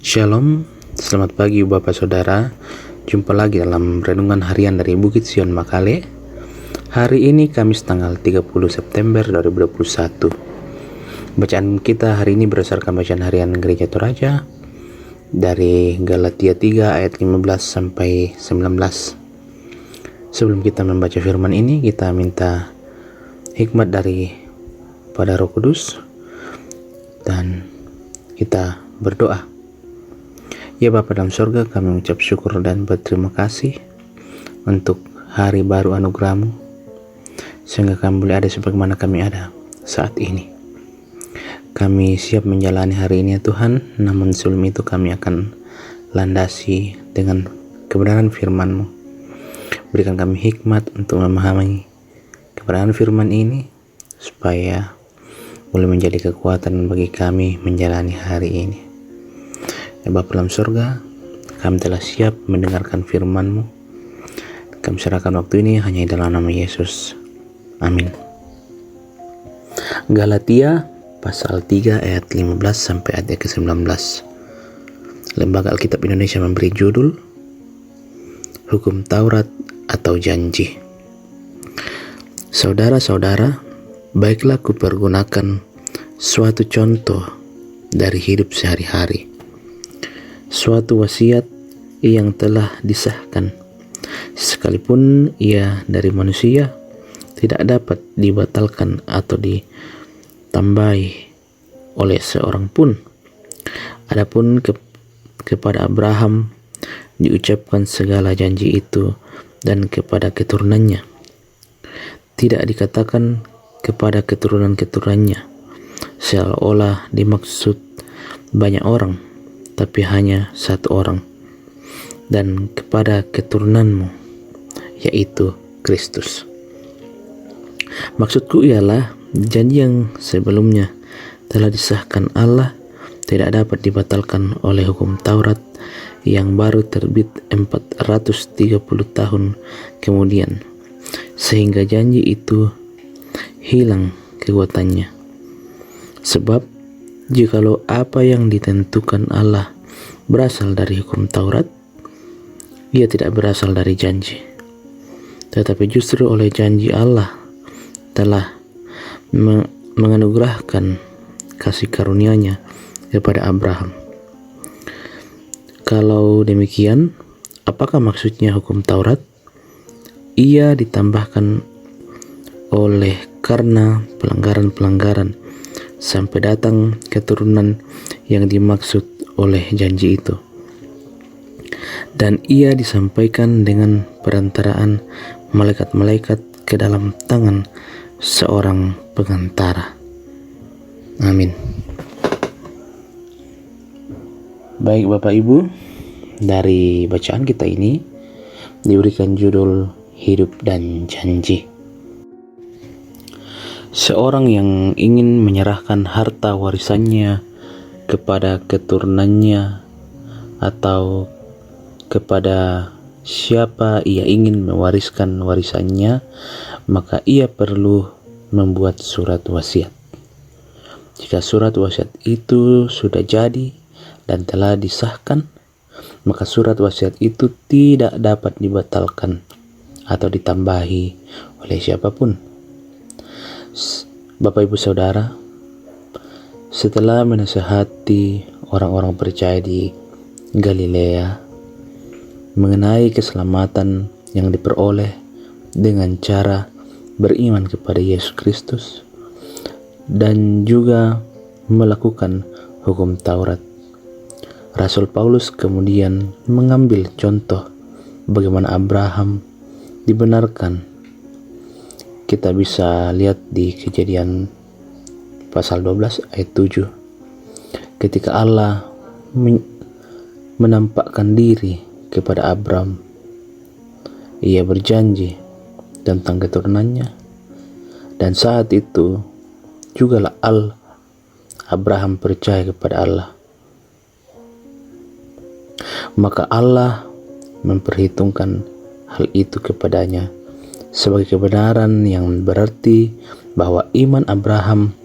Shalom, selamat pagi Bapak Saudara. Jumpa lagi dalam Renungan Harian dari Bukit Sion Makale. Hari ini Kamis tanggal 30 September 2021. Bacaan kita hari ini berdasarkan bacaan harian Gereja Toraja dari Galatia 3 ayat 15 sampai 19. Sebelum kita membaca firman ini, kita minta hikmat dari pada Roh Kudus dan kita berdoa. Ya Bapa dalam surga, kami mengucap syukur dan berterima kasih untuk hari baru anugerah-Mu, sehingga kami boleh ada sebagaimana kami ada saat ini. Kami siap menjalani hari ini ya Tuhan, namun sebelum itu kami akan landasi dengan kebenaran firman-Mu. Berikan kami hikmat untuk memahami kebenaran firman ini, supaya boleh menjadi kekuatan bagi kami menjalani hari ini. Ya Bapa dalam surga, kami telah siap mendengarkan firman-Mu. Kami serahkan waktu ini hanya dalam nama Yesus. Amin. Galatia pasal 3 ayat 15 sampai ayat ke-19. Lembaga Alkitab Indonesia memberi judul Hukum Taurat atau Janji. Saudara-saudara, baiklah kupergunakan suatu contoh dari hidup sehari-hari, suatu wasiat yang telah disahkan, sekalipun ia dari manusia, tidak dapat dibatalkan atau ditambahi oleh seorang pun. Adapun kepada Abraham diucapkan segala janji itu, dan kepada keturunannya. Tidak dikatakan kepada keturunan-keturunannya, seolah-olah dimaksud banyak orang, tapi hanya satu orang, dan kepada keturunanmu, yaitu Kristus. Maksudku ialah janji yang sebelumnya telah disahkan Allah tidak dapat dibatalkan oleh hukum Taurat yang baru terbit 430 tahun kemudian, sehingga janji itu hilang kekuatannya. Sebab jikalau apa yang ditentukan Allah berasal dari hukum Taurat, ia tidak berasal dari janji, tetapi justru oleh janji Allah telah menganugerahkan kasih karunia-Nya kepada Abraham. Kalau demikian, apakah maksudnya hukum Taurat? Ia ditambahkan oleh karena pelanggaran-pelanggaran sampai datang keturunan yang dimaksud oleh janji itu, dan ia disampaikan dengan perantaraan malaikat-malaikat ke dalam tangan seorang pengantara. Amin. Baik Bapak Ibu, dari bacaan kita ini diberikan judul Hidup dan Janji. Seorang yang ingin menyerahkan harta warisannya kepada keturunannya atau kepada siapa ia ingin mewariskan warisannya, maka ia perlu membuat surat wasiat. Jika surat wasiat itu sudah jadi dan telah disahkan, maka surat wasiat itu tidak dapat dibatalkan atau ditambahi oleh siapapun. Bapak Ibu Saudara, setelah menasihati orang-orang percaya di Galilea mengenai keselamatan yang diperoleh dengan cara beriman kepada Yesus Kristus dan juga melakukan hukum Taurat, Rasul Paulus kemudian mengambil contoh bagaimana Abraham dibenarkan. Kita bisa lihat di Kejadian pasal 12 ayat 7, ketika Allah menampakkan diri kepada Abraham, ia berjanji tentang keturunannya, dan saat itu jugalah Abraham percaya kepada Allah. Maka Allah memperhitungkan hal itu kepadanya sebagai kebenaran, yang berarti bahwa iman Abraham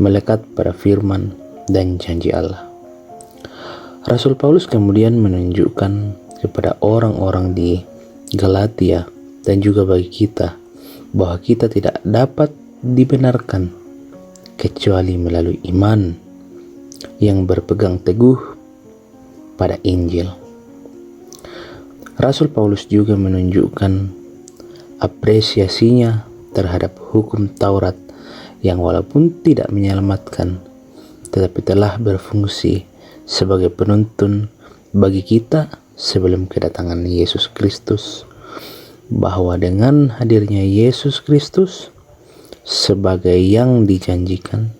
melekat pada firman dan janji Allah. Rasul Paulus kemudian menunjukkan kepada orang-orang di Galatia dan juga bagi kita bahwa kita tidak dapat dibenarkan kecuali melalui iman yang berpegang teguh pada Injil. Rasul Paulus juga menunjukkan apresiasinya terhadap hukum Taurat yang walaupun tidak menyelamatkan, tetapi telah berfungsi sebagai penuntun bagi kita sebelum kedatangan Yesus Kristus, bahwa dengan hadirnya Yesus Kristus sebagai yang dijanjikan,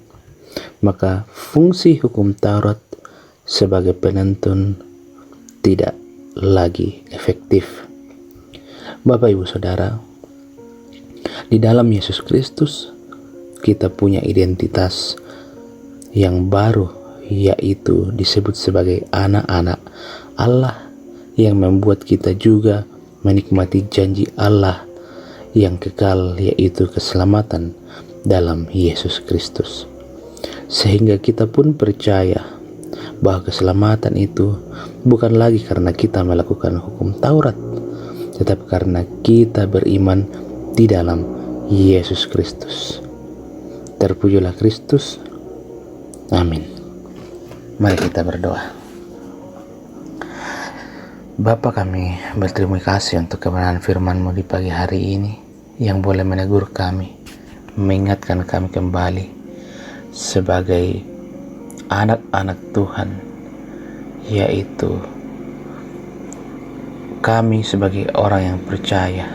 maka fungsi hukum Taurat sebagai penuntun tidak lagi efektif. Bapak, Ibu, Saudara, di dalam Yesus Kristus kita punya identitas yang baru, yaitu disebut sebagai anak-anak Allah, yang membuat kita juga menikmati janji Allah yang kekal, yaitu keselamatan dalam Yesus Kristus. Sehingga kita pun percaya bahwa keselamatan itu bukan lagi karena kita melakukan hukum Taurat, tetapi karena kita beriman di dalam Yesus Kristus. Terpujilah Kristus. Amin. Mari kita berdoa. Bapa, kami berterima kasih untuk kebenaran firman-Mu di pagi hari ini yang boleh menegur kami, mengingatkan kami kembali sebagai anak-anak Tuhan, yaitu kami sebagai orang yang percaya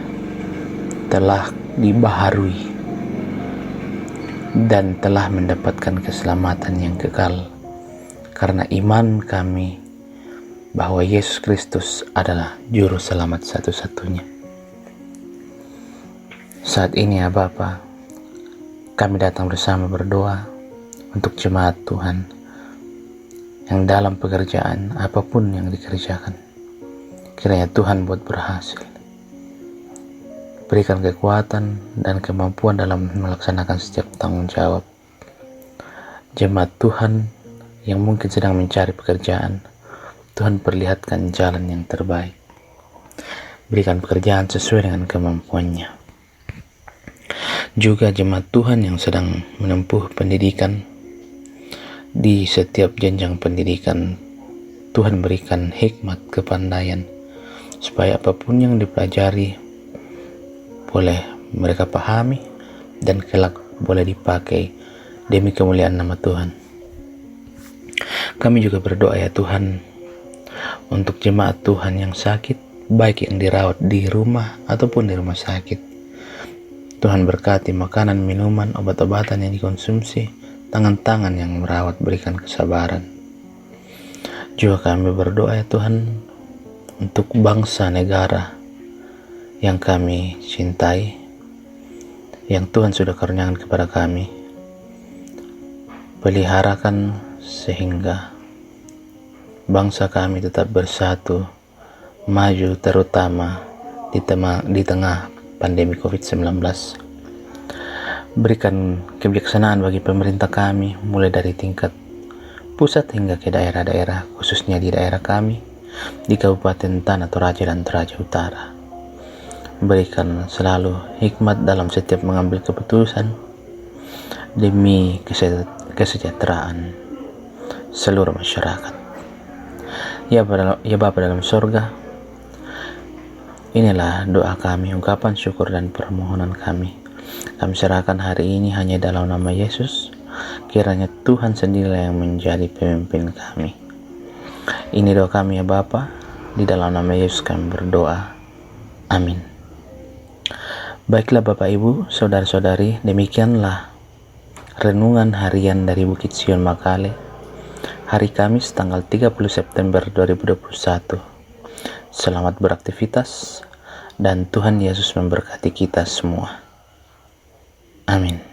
telah dibaharui dan telah mendapatkan keselamatan yang kekal karena iman kami bahwa Yesus Kristus adalah juru selamat satu-satunya. Saat ini ya Bapa, kami datang bersama berdoa untuk jemaat Tuhan yang dalam pekerjaan apapun yang dikerjakan, kiranya Tuhan buat berhasil. Berikan kekuatan dan kemampuan dalam melaksanakan setiap tanggung jawab. Jemaat Tuhan yang mungkin sedang mencari pekerjaan, Tuhan perlihatkan jalan yang terbaik. Berikan pekerjaan sesuai dengan kemampuannya. Juga jemaat Tuhan yang sedang menempuh pendidikan, di setiap jenjang pendidikan, Tuhan berikan hikmat kepandaian, supaya apapun yang dipelajari boleh mereka pahami dan kelak boleh dipakai demi kemuliaan nama Tuhan. Kami juga berdoa ya Tuhan untuk jemaat Tuhan yang sakit, baik yang dirawat di rumah ataupun di rumah sakit. Tuhan berkati makanan, minuman, obat-obatan yang dikonsumsi, tangan-tangan yang merawat berikan kesabaran. Juga kami berdoa ya Tuhan untuk bangsa negara yang kami cintai, yang Tuhan sudah karuniakan kepada kami. Peliharakan sehingga bangsa kami tetap bersatu, maju, terutama di tengah pandemi COVID-19. Berikan kebijaksanaan bagi pemerintah kami, mulai dari tingkat pusat hingga ke daerah-daerah, khususnya di daerah kami, di Kabupaten Tanah Toraja dan Toraja Utara. Berikan selalu hikmat dalam setiap mengambil keputusan demi kesejahteraan seluruh masyarakat. Ya Bapa dalam sorga, inilah doa kami, ungkapan syukur dan permohonan kami. Kami serahkan hari ini hanya dalam nama Yesus. Kiranya Tuhan sendirilah yang menjadi pemimpin kami. Ini doa kami ya Bapa, di dalam nama Yesus kami berdoa. Amin. Baiklah Bapak Ibu, Saudara-saudari, demikianlah renungan harian dari Bukit Sion Makale, hari Kamis tanggal 30 September 2021. Selamat beraktivitas dan Tuhan Yesus memberkati kita semua. Amin.